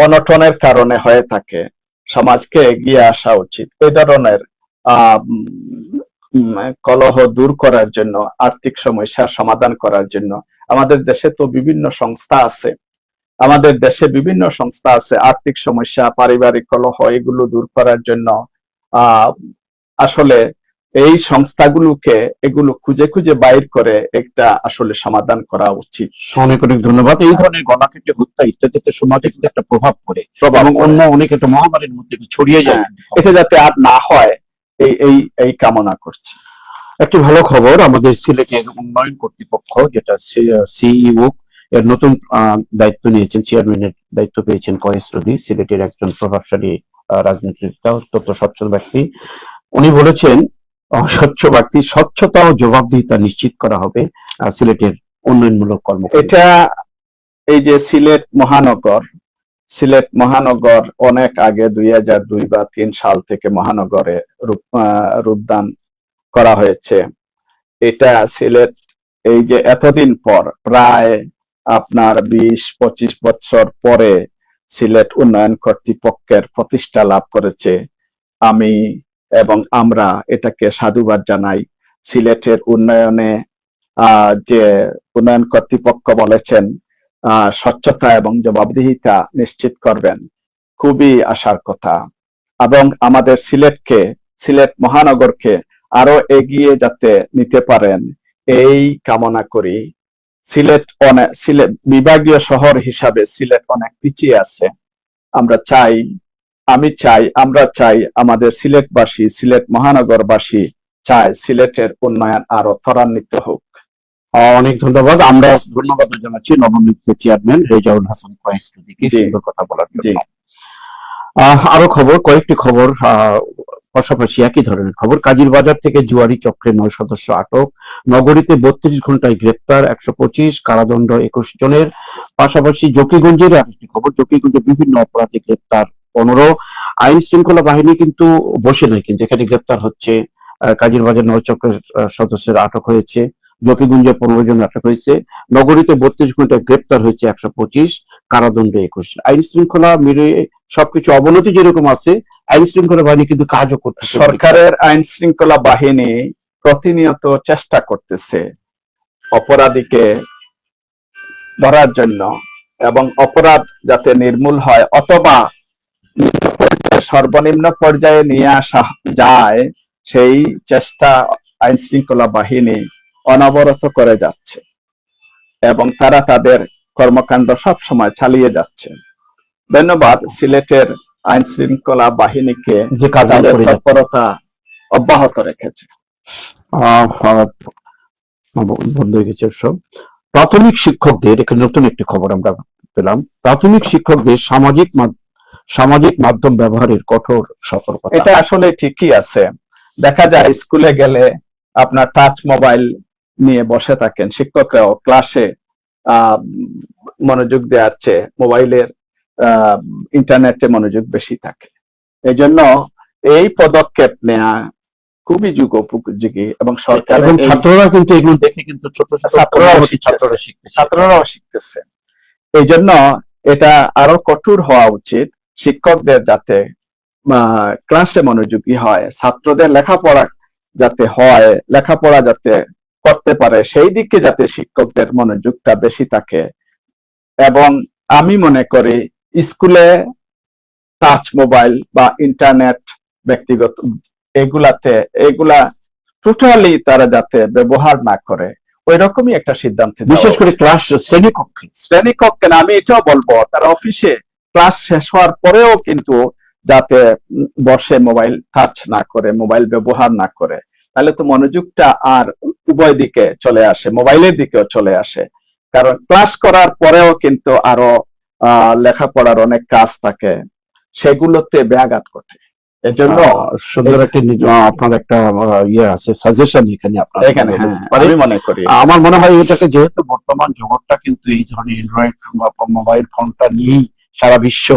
অনটনের কারণে হয়ে থাকে, সমাজকে এগিয়ে আসা উচিত এই ধরনের কলহ দূর করার জন্য, আর্থিক সমস্যার সমাধান করার জন্য। আমাদের দেশে তো বিভিন্ন সংস্থা আছে, আর্থিক সমস্যা, পারিবারিক কলহ এগুলো দূর করার জন্য আসলে এই সংস্থাগুলোকে এগুলো খুঁজে খুঁজে বাইর করে একটা আসলে সমাধান করা উচিত। অনেক অনেক ধন্যবাদ। এই ধরনের গলা কেটে হত্যা ইত্যাদিতে সমাজে কিন্তু একটা প্রভাব পড়ে এবং অন্য অনেক একটা মহামারীর মধ্যে ছড়িয়ে যায়, এটা যাতে আর না হয় এই কামনা করছি। একটি ভালো খবর, আমাদের সিলেটের উন্নয়ন কর্তৃপক্ষ যেটা সিইও এর নতুন দায়িত্ব নিয়েছেন, চেয়ারম্যানের দায়িত্ব পেয়েছেন কয়েস রুডি, সিলেটের একজন প্রভাবশালী রাজনীতিবিদ, অত্যন্ত স্বচ্ছ ব্যক্তি। উনি বলেছেন স্বচ্ছতা ও জবাবদিহিতা নিশ্চিত করা হবে সিলেটের উন্নয়নমূলক কর্ম। এটা এই যে সিলেট মহানগর অনেক আগে 2002 বা 3 সাল থেকে মহানগরে রূপদান করা হয়েছে। এটা সিলেট এই যে এতদিন পর, প্রায় আপনার 20-25 বছর পরে সিলেট উন্নয়ন কর্তৃপক্ষের প্রতিষ্ঠা লাভ করেছে। আমি এবং আমরা এটাকে সাধুবাদ জানাই। সিলেটের উন্নয়নে যে উন্নয়ন কর্তৃপক্ষ বলেছেন স্বচ্ছতা এবং জবাবদিহিতা নিশ্চিত করবেন, খুবই আশার কথা। এবং আমাদের সিলেট মহানগরকে আরো এগিয়ে যাতে নিতে পারেন এই কামনা করি। সিলেট বিভাগীয় শহর হিসাবে সিলেট অনেক পিছিয়ে আছে। আমরা চাই আমাদের সিলেটবাসী, সিলেট মহানগরবাসী চায় সিলেটের উন্নয়ন আরো ত্বরান্বিত হোক। অনেক ধন্যবাদ। আমরা ধন্যবাদ জানাচ্ছি নবনিযুক্ত চেয়ারম্যান রেজাউল হাসান কয়েস রুডিকে সুন্দর কথা বলার জন্য। আরো খবর, কয়েকটি খবর পাশাপাশি একই ধরনের খবর। কাজীর বাজার থেকে জুয়ারি চক্রে 9 সদস্য আটক, নগরীতে 32 ঘন্টায় গ্রেপ্তার 125, কারাদণ্ড 21 জনের। পাশাপাশি জকিগঞ্জের আরেকটি খবর, জকিগঞ্জে বিভিন্ন অপরাধে গ্রেপ্তার 15। আইন শৃঙ্খলা বাহিনী কিন্তু বসে নাই, কিন্তু এখানে গ্রেপ্তার হচ্ছে। কাজীর বাজার 9 চক্রের সদস্যরা আটক হয়েছে, জকিগঞ্জে 15 জন আটক হয়েছে, নগরীতে 32 ঘন্টায় গ্রেপ্তার হয়েছে 125, কারাদণ্ড 21। আইন শৃঙ্খলা মিলে সবকিছু অবনতি যেরকম আছে, আইন শৃঙ্খলা বাহিনী কিন্তু কাজও করছে। সরকারের আইন শৃঙ্খলা বাহিনী প্রতিনিয়ত চেষ্টা করতেছে অপরাধীকে ধরার জন্য এবং অপরাধ যাতে নির্মূল হয় অথবা সর্বনিম্ন পর্যায়ে নিয়ে আসা যায়, সেই চেষ্টা আইন শৃঙ্খলা বাহিনী অনবরত করে যাচ্ছে এবং তারা তাদের কর্মকাণ্ড সব সময় চালিয়ে যাচ্ছে। ধন্যবাদ সিলেটের আইন শৃঙ্খলা বাহিনীকে যে কাজ তাদের করে যাচ্ছে। তৎপরতা অব্যাহত রেখেছে। আহ, আহ, বন্ধ হয়ে গেছে সব। প্রাথমিক শিক্ষকদের, এখানে নতুন একটি খবর আমরা পেলাম, প্রাথমিক শিক্ষকদের সামাজিক মাধ্যম ব্যবহারের কঠোর সতর্কতা। এটা আসলে ঠিকই আছে। দেখা যায় স্কুলে গেলে আপনার টাচ মোবাইল নিয়ে বসে থাকেন, শিক্ষকরাও ক্লাসে মনোযোগ দেওয়ার চেয়ে মোবাইলের ইন্টারনেটে মনোযোগ বেশি থাকে। এই জন্য এই পদক্ষেপ নেওয়া খুবই যুগোপযোগী এবং সরকার এবং ছাত্ররা কিন্তু এগুলো দেখে কিন্তু ছোট ছোট ছাত্ররাও শিখতেছে। এই জন্য এটা আরো কঠোর হওয়া উচিত, শিক্ষকদের যাতে ক্লাসে মনোযোগী হয়, ছাত্রদের লেখাপড়া যাতে হয়, লেখাপড়া যাতে করতে পারে, সেই দিকে যাতে শিক্ষকদের মনোযোগটা বেশি থাকে। এবং আমি মনে করি স্কুলে টাচ মোবাইল বা ইন্টারনেট ব্যক্তিগত এগুলা টোটালি তারা যাতে ব্যবহার না করে, ওই রকমই একটা সিদ্ধান্ত, বিশেষ করে ক্লাস শ্রেণীকক্ষে না। আমি এটাও বলবো তারা অফিসে ক্লাস শেষ হওয়ার পরেও কিন্তু যাতে বসে মোবাইল টাচ না করে, মোবাইল ব্যবহার না করে, তাহলে তো মনোযোগটা আর উভয় দিকে চলে আসে, মোবাইলের দিকেও চলে আসে। কারণ ক্লাস করার পরেও কিন্তু আরো লেখাপড়ার অনেক কাজ থাকে, সেগুলোতে ব্যাঘাত ঘটে। এজন্য সুন্দর একটা আপনার একটা ইয়ে আছে, সাজেশন এখানে আমি মনে করি, আমার মনে হয় এটাকে, যেহেতু বর্তমান জগৎটা কিন্তু এই ধরনের অ্যান্ড্রয়েড মোবাইল ফোনটা নিয়েই সারা বিশ্ব,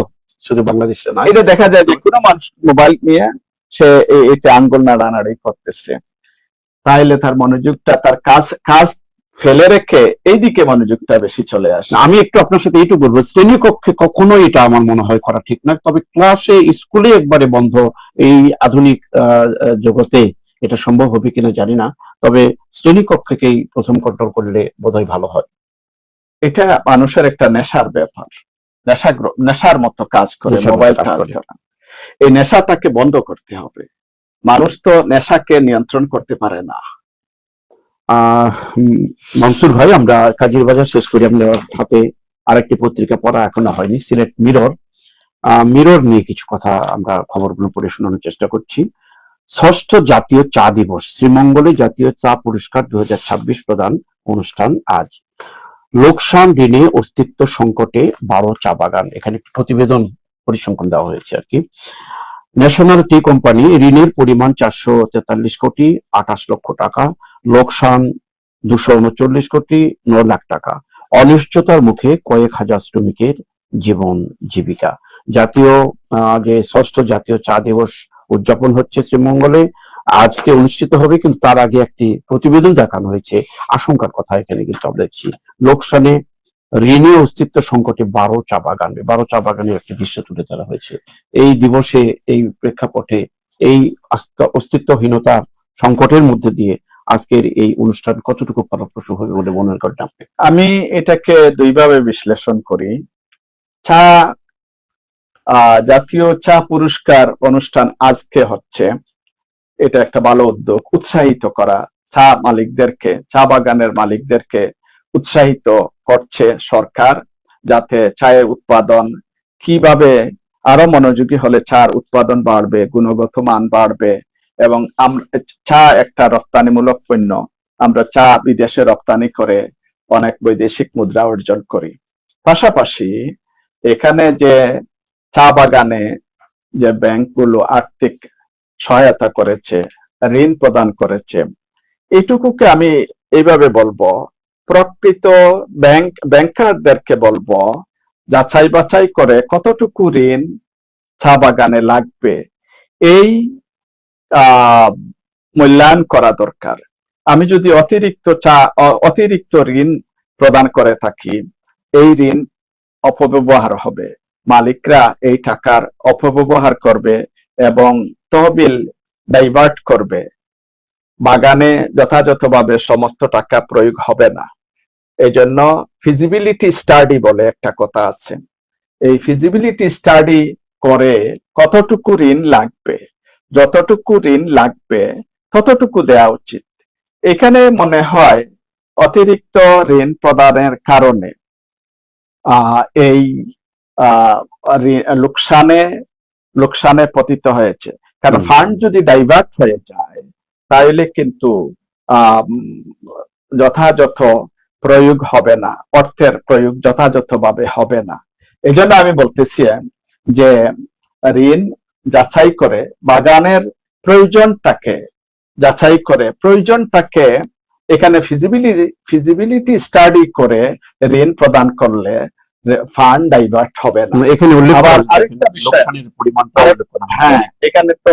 শুধু বাংলাদেশে না, এটা দেখা যায় যে কোনো মানুষ মোবাইল নিয়ে সে এটা আঙ্গুল নাড়ানাড়ি করতেছে, তাইলে তার মনোযোগটা তার কাজ ফেলে রেখে এইদিকে মনোযোগটা বেশি চলে আসে। আমি একটু আপনার সাথে এইটুকু বলবো, শ্রেণীকক্ষে কখনোই এটা আমার মনে হয় করা ঠিক না, তবে ক্লাসে, স্কুলে একবারে বন্ধ, এই আধুনিক জগতে এটা সম্ভব হবে কিনা জানি না, তবে শ্রেণীকক্ষকেই প্রথম কন্ট্রোল করলে বোধহয় ভালো হয়। এটা মানুষের একটা নেশার ব্যাপার, নেশার মতো কাজ করে মোবাইল কাজ করে। এই নেশাটাকে বন্ধ করতে হবে। মানুষ তো নেশাকে নিয়ন্ত্রণ করতে পারে না। মনসুর ভাই, আমরা কাজীর বাজার শেষ করি, আপনার হাতে আরেকটি পত্রিকা পড়া এখনো হয়নি, সিলেট মিরর। মিরর নিয়ে কিছু কথা আমরা খবরগুলো পড়ে শোনানোর চেষ্টা করছি। ষষ্ঠ জাতীয় চা দিবস, শ্রীমঙ্গলে জাতীয় চা পুরস্কার 2026 প্রদান অনুষ্ঠান আজ। লোকসান ঋণে অস্তিত্ব সংকটে 12 চা বাগান, এখানে প্রতিবেদন পরিসংখ্যান দেওয়া হয়েছে আর কি। ন্যাশনাল টি কোম্পানি ঋণের পরিমাণ 443 কোটি 28 লক্ষ টাকা, লোকসান 239 কোটি 9 লাখ টাকা, অনিশ্চয়তার মুখে কয়েক হাজার শ্রমিকের জীবন জীবিকা। জাতীয় যে ষষ্ঠ জাতীয় চা দিবস উদযাপন হচ্ছে শ্রীমঙ্গলে, আজকে অনুষ্ঠিত হবে, কিন্তু তার আগে একটি প্রতিবেদন দেখানো হয়েছে, আশঙ্কার কথা এখানে কিন্তু আমরা দেখছি, লোকসানে ঋণে অস্তিত্ব সংকটে 12 চা বাগানের একটি দৃশ্য তুলে ধরা হয়েছে। এই দিবসে, এই প্রেক্ষাপটে, এই অস্তিত্বহীনতার সংকটের মধ্যে দিয়ে আজকের এই অনুষ্ঠান কতটুকু ফলপ্রসূ হবে বলে মনে করেন আপনি? আমি এটাকে দুইভাবে বিশ্লেষণ করি। চা জাতীয় চা পুরস্কার অনুষ্ঠান আজকে হচ্ছে, এটা একটা ভালো উদ্যোগ, উৎসাহিত করা চা মালিকদেরকে, চা বাগানের মালিকদেরকে উৎসাহিত করছে সরকার, যাতে চায়ের উৎপাদন কিভাবে আরো মনোযোগী হলে চার উৎপাদন বাড়বে, গুণগত মান বাড়বে, এবং চা একটা রপ্তানিমূলক পণ্য, আমরা চা বিদেশে রপ্তানি করে অনেক বৈদেশিক মুদ্রা অর্জন করি। পাশাপাশি এখানে যে চা বাগানে যে ব্যাংকগুলো আর্থিক সহায়তা করেছে, ঋণ প্রদান করেছে, এটুকুকে আমি এইভাবে বলবো, প্রকৃত ব্যাংকারদেরকে বলবো যাচাই বাছাই করে কতটুকু ঋণ চা বাগানে লাগবে, এই মূল্যায়ন করা দরকার। আমি যদি অতিরিক্ত ঋণ প্রদান করে থাকি, এই ঋণ অপব্যবহার হবে, মালিকরা এই টাকার অপব্যবহার করবে এবং তহবিল ডাইভার্ট করবে, বাগানে যথাযথভাবে সমস্ত টাকা প্রয়োগ হবে না। এই জন্য ফিজিবিলিটি স্টাডি বলে একটা কথা আছে, এই ফিজিবিলিটি স্টাডি করে কতটুকু ঋণ লাগবে, যতটুকু ঋণ লাগবে ততটুকু দেওয়া উচিত। এখানে মনে হয় অতিরিক্ত ঋণ প্রদানের কারণে এই লোকসানে লোকসানে পতিত হয়েছে। কারণ হুম। ফান্ড যদি ডাইভার্ট হয়ে যায় তাহলে কিন্তু আম, যথাযথ প্রয়োগ হবে না, অর্থের প্রয়োগ যথাযথভাবে হবে না। এই জন্য আমি বলতেছি যে ঋণ যাচাই করে, বাগানের প্রয়োজনটাকে যাচাই করে, প্রয়োজনটাকে এখানে ফিজিবিলিটি স্টাডি করে ঋণ প্রদান করলে ফান্ড ডাইভার্ট হবে না। এখানে উল্লেখ আবার করা আরেকটা বিষয়, লোকসানের পরিমাণটা উল্লেখ করা হয়েছে। হ্যাঁ এখানে তো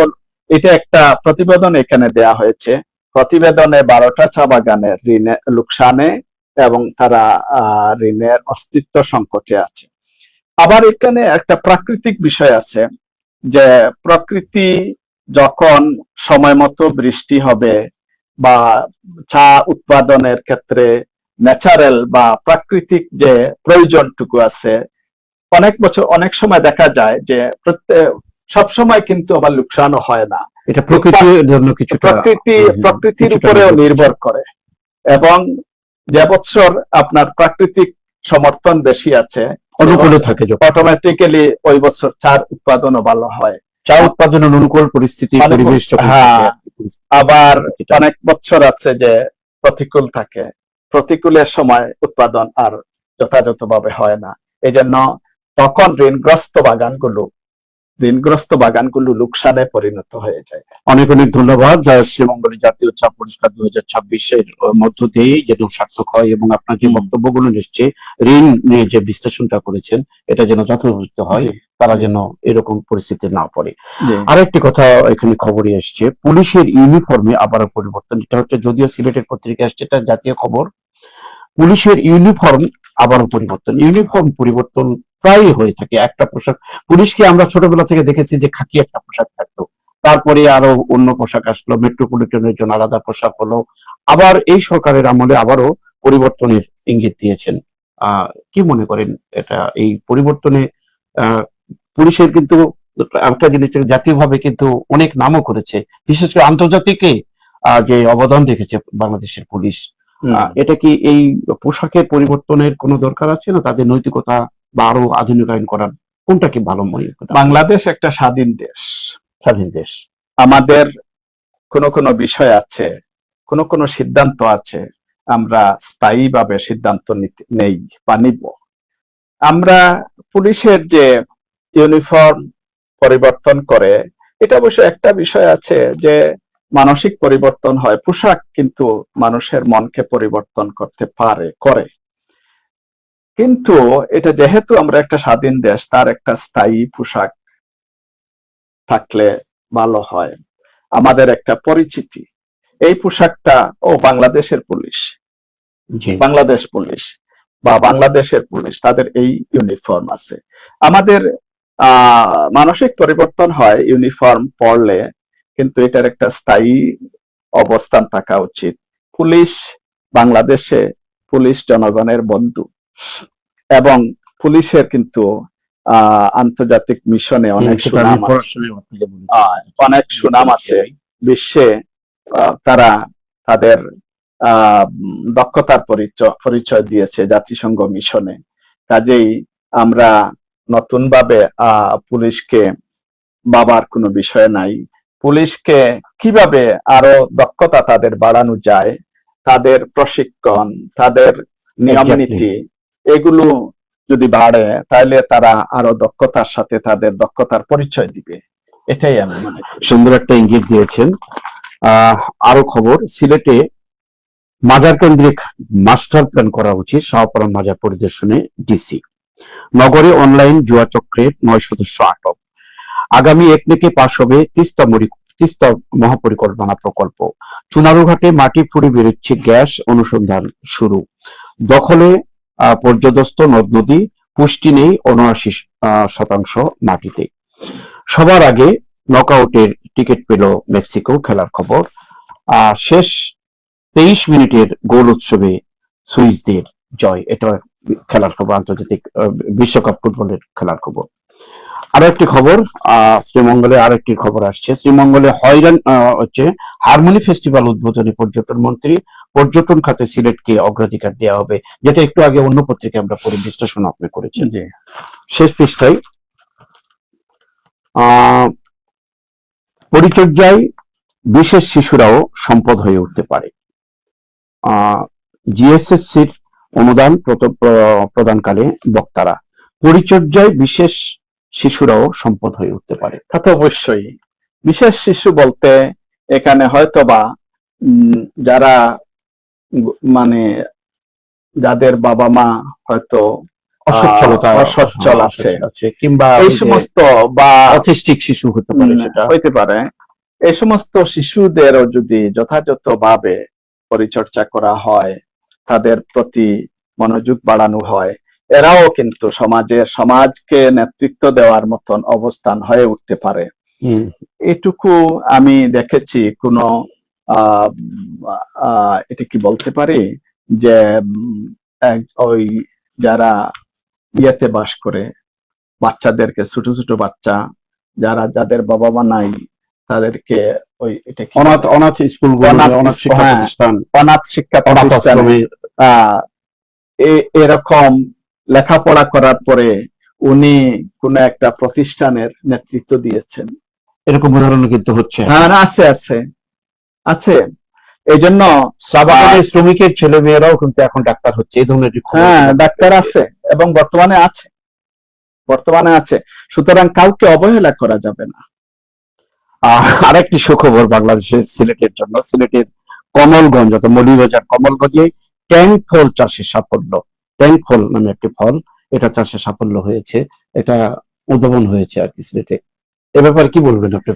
এটা একটা প্রতিবেদন এখানে দেয়া হয়েছে। প্রতিবেদনে 12টা চা বাগানের ঋণে লোকসানে এবং তারা ঋণের অস্তিত্ব সংকটে আছে। আবার এখানে একটা প্রাকৃতিক বিষয় আছে যে প্রকৃতি যখন সময় মতো বৃষ্টি হবে বা চা উৎপাদনের ক্ষেত্রে ন্যাচারাল বা প্রাকৃতিক যে প্রয়োজনটুকু আছে, অনেক বছর অনেক সময় দেখা যায় যে সব সময় কিন্তু আবার লোকসানও হয় না। এটা প্রকৃতির জন্য কিছুটা প্রকৃতির কিছুটা উপরেও নির্ভর নির্ভর করে, এবং যে বছর আপনার প্রাকৃতিক সমর্থন বেশি আছে অনুকূলে থাকে, অটোমেটিক্যালি ওই বছর চার উৎপাদনও ভালো হয়। চা উৎপাদনের অনুকূল পরিস্থিতি, পরিবেশ যখন হ্যাঁ, থাকে, আবার অনেক বছর আছে যে প্রতিকূল থাকে, প্রতিকূলের সময় উৎপাদন আর যথাযথভাবে হয় না। এই জন্য তখন ঋণগ্রস্ত বাগানগুলো লোকসানে পরিণত হয়ে যায়। অনেক অনেক ধন্যবাদ। শ্রীমঙ্গলী জাতীয় চা পুরস্কার 2026-এর মধ্য দিয়ে যেন সার্থক হয় এবং আপনার যে বক্তব্যগুলো নিশ্চয় ঋণ নিয়ে যে বিশ্লেষণটা করেছেন এটা যেন যথাযথ হয়, তারা যেন এরকম পরিস্থিতি না পড়ে। আরেকটি কথা এখানে খবরে এসছে, পুলিশের ইউনিফর্মে আবারও পরিবর্তন। এটা হচ্ছে যদিও সিলেটের পত্রিকা আসছে, এটা জাতীয় খবর। পুলিশের ইউনিফর্ম আবারও পরিবর্তন। ইউনিফর্ম পরিবর্তন প্রায় হয়ে থাকে। একটা পোশাক, পুলিশকে আমরা ছোটবেলা থেকে দেখেছি যে খাকি একটা পোশাক থাকতো, তারপরে আরো অন্য পোশাক আসলো, মেট্রোপলিটনের জন্য আলাদা পোশাক হলো, আবার এই সরকারের আমলে আবারও পরিবর্তনের ইঙ্গিত দিয়েছেন। কি মনে করেন এটা, এই পরিবর্তনে পুলিশের কিন্তু একটা জিনিস জাতীয়ভাবে কিন্তু অনেক নামও করেছে, বিশেষ করে আন্তর্জাতিকে যে অবদান রেখেছে বাংলাদেশের পুলিশ, এটা কি এই পোশাকের পরিবর্তনের কোনো দরকার আছে না, তাদের নৈতিকতা বা আরো আধুনিকায়ন করার, কোনটা কি ভালো মনে করেন? বাংলাদেশ একটা স্বাধীন দেশ। আমাদের কোন বিষয় আছে, কোন সিদ্ধান্ত আছে, আমরা স্থায়ীভাবে সিদ্ধান্ত নেই বা নিব। আমরা পুলিশের যে ইউনিফর্ম পরিবর্তন করে, এটা অবশ্য একটা বিষয় আছে যে মানসিক পরিবর্তন হয়, পোশাক কিন্তু মানুষের মনকে পরিবর্তন করতে করে, কিন্তু এটা যেহেতু আমরা একটা স্বাধীন দেশ, তার একটা স্থায়ী পোশাক থাকলে ভালো হয়। আমাদের একটা পরিচিতি, এই পোশাকটা বাংলাদেশের পুলিশ, বাংলাদেশ পুলিশ বা বাংলাদেশের পুলিশ, তাদের এই ইউনিফর্ম আছে। আমাদের মানসিক পরিবর্তন হয় ইউনিফর্ম পরলে, কিন্তু এটার একটা স্থায়ী অবস্থান থাকা উচিত। পুলিশ বাংলাদেশে, পুলিশ জনগণের বন্ধু, এবং পুলিশের কিন্তু আন্তর্জাতিক মিশনে অনেক সুনাম আছে বিশ্বে। তারা তাদের দক্ষতার পরিচয় দিয়েছে জাতিসংঘ মিশনে। কাজেই আমরা নতুন ভাবে পুলিশকে ভাবার কোনো বিষয় নাই। পুলিশকে কিভাবে আরো দক্ষতা তাদের বাড়ানো যায়, তাদের প্রশিক্ষণ, তাদের নিয়ম নীতি, এগুলো যদি বাড়ে তাহলে তারা আরো দক্ষতার সাথে তাদের দক্ষতার পরিচয় দিবে। এটাই আমি মনে করি। সুন্দর একটা ইঙ্গিত দিয়েছেন। আরো খবর, সিলেটে মাজার কেন্দ্রিক মাস্টার প্ল্যান করা উচিত, শাহপরান মাজার পরিদর্শনে ডিসি। নগরে অনলাইন জুয়া চক্রের 9 সদস্য আটক। আগামী 1 মেতে পাশ হবে তিস্তা মহাপরিকল্পনা প্রকল্প। চুনারুঘাটে মাটি ফুঁড়ে বেরোচ্ছে গ্যাস, অনুসন্ধান শুরু। দখলে পর্যদস্ত নদ নদী, পুষ্টি নেই 79% মাটিতে। সবার আগে নকআউটের টিকিট পেল মেক্সিকো, খেলার খবর। শেষ 23 মিনিটের গোল উৎসবে সুইসদের জয়। এটা খেলার খবর, আন্তর্জাতিক বিশ্বকাপ ফুটবলের খেলার খবর। আরো একটি খবর, শ্রীমঙ্গলে আরেকটি খবর আসছে। শ্রীমঙ্গলে হারমোনি ফেস্টিভ্যাল উদ্বোধনে পর্যটন মন্ত্রী। পর্যটন খাতে সিলেটকে অগ্রাধিকার দেওয়া হবে, যেটা একটু আগে অন্য পত্রিকায় আমরা পড়ে বিশ্লেষণ আপনি করেছেন। শেষ পৃষ্ঠায় আহ পরিচর্যায় বিশেষ শিশুরাও সম্পদ হয়ে উঠতে পারে। জিএসএসসির অনুদান প্রদানকালে বক্তারা পরিচর্যায় বিশেষ শিশুরাও সম্পদ হয়ে উঠতে পারে। তা তো অবশ্যই। বিশেষ শিশু বলতে এখানে হয়তোবা যারা মানে যাদের বাবা মা হয়তো অসচ্ছল আছে কিংবা এই সমস্ত বা অটিস্টিক শিশু হতে পারে, সেটা হইতে পারে। এই সমস্ত শিশুদেরও যদি যথাযথভাবে পরিচর্যা করা হয়, তাদের প্রতি মনোযোগ বাড়ানো হয়, এরাও কিন্তু সমাজকে নেতৃত্ব দেওয়ার মতন অবস্থান হয়ে উঠতে পারে। এটুকু আমি দেখেছি। কোনো এটা কি বলতে পারি যে ওই যারা ইয়েতে বাস করে, বাচ্চাদেরকে, ছোট ছোট বাচ্চা যাদের বাবা মা নাই, তাদেরকে ওই এটা কি অনাথ স্কুল, অনাথ শিক্ষা প্রতিষ্ঠানে এরকম লেখাপড়া করার পরে উনি কোন একটা প্রতিষ্ঠানের নেতৃত্ব দিয়েছেন, এরকম উদাহরণ কিন্তু হচ্ছে। হ্যাঁ, আছে। এই জন্য শ্রমিকের ছেলে মেয়েরাও কিন্তু এখন ডাক্তার হচ্ছে, এই ধরনের ডাক্তার আছে এবং বর্তমানে আছে। সুতরাং কাউকে অবহেলা করা যাবে না। আরেকটি সুখবর বাংলাদেশের সিলেটের জন্য। সিলেটের কমলগঞ্জ অর্থাৎ মৌলভীবাজার কমলগঞ্জে ট্যাঙ্ক ফল চাষে সাফল্য। ট্যাঙ্ক ফল নামে একটি ফল, এটা চাষে সাফল্য হয়েছে, এটা উদ্ভাবন হয়েছে আর কি সিলেটে। এ ব্যাপারে কি বলবেন আপনি?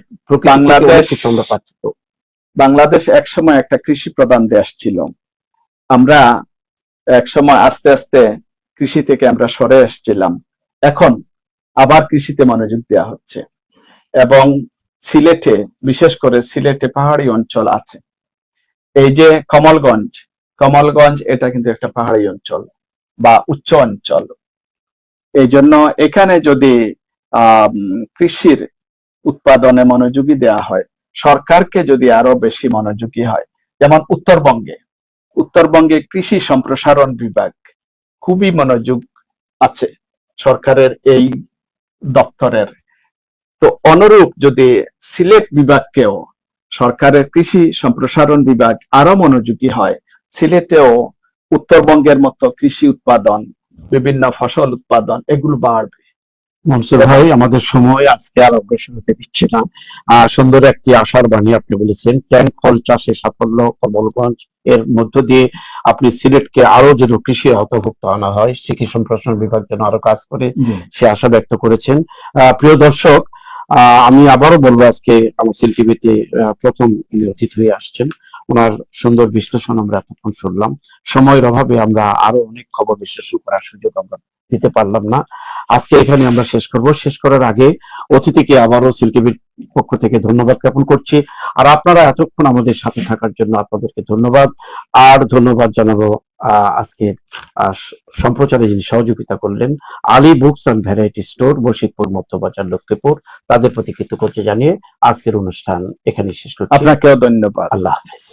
বাংলাদেশ একসময় একটা কৃষি প্রধান দেশ ছিল। আমরা একসময় আস্তে আস্তে কৃষি থেকে আমরা সরে এসেছিলাম, এখন আবার কৃষিতে মনোযোগ দেওয়া হচ্ছে। এবং সিলেটে, বিশেষ করে সিলেটে পাহাড়ি অঞ্চল আছে। এই যে কমলগঞ্জ এটা কিন্তু একটা পাহাড়ি অঞ্চল বা উচ্চ অঞ্চল। এই জন্য এখানে যদি কৃষির উৎপাদনে মনোযোগী দেওয়া হয়, সরকারকে যদি আরো বেশি মনোযোগী হয়, যেমন উত্তরবঙ্গে কৃষি সম্প্রসারণ বিভাগ খুবই মনোযোগ আছে সরকারের এই দপ্তরের। তো অনুরূপ যদি সিলেট বিভাগকেও সরকারের কৃষি সম্প্রসারণ বিভাগ আরো মনোযোগী হয়, সিলেটেও উত্তরবঙ্গের মতো কৃষি উৎপাদন, বিভিন্ন ফসল উৎপাদন এগুলো বাড়বে। মনসুর ভাই, আমাদের সময় আজকে আর অগ্রসর হতে দিচ্ছে না। সুন্দর একটি আশার বাণী আপনি বলেছেন। ট্যাঙ্ক ফল চাষে সাফল্য কমলগঞ্জ, এর মধ্য দিয়ে আপনি সিলেটকে আরো যেন কৃষি আওতাভুক্ত আনা হয়, কৃষি সম্প্রসারণ বিভাগ যেন আরো কাজ করে, সে আশা ব্যক্ত করেছেন। প্রিয় দর্শক, আমি আবারও বলবো, আজকে কাউন্সিল টিভিতে প্রথম অতিথি হয়ে আসছেন। ওনার সুন্দর বিশ্লেষণ আমরা এতক্ষণ শুনলাম। সময়ের অভাবে আমরা আরো অনেক খবর বিশ্লেষণ করার সুযোগ আমরা দিতে পারলাম না। আজকে এখানে আমরা শেষ করব। শেষ করার আগে অতিথিকে আবারও সিল টিভির পক্ষ থেকে ধন্যবাদ জ্ঞাপন করছি। আর আপনারা এতক্ষণ আমাদের সাথে থাকার জন্য আপনাদেরকে ধন্যবাদ। আর ধন্যবাদ জানাবো আজকে সম্প্রচারে যিনি সহযোগিতা করলেন, Ali books and variety store, Bashirpur Madhyabazar, Lakshmipur, তাদের প্রতি কৃতজ্ঞতা জানিয়ে আজকের অনুষ্ঠান এখানে শেষ করছি। আপনাকেও ধন্যবাদ। আল্লাহ হাফেজ।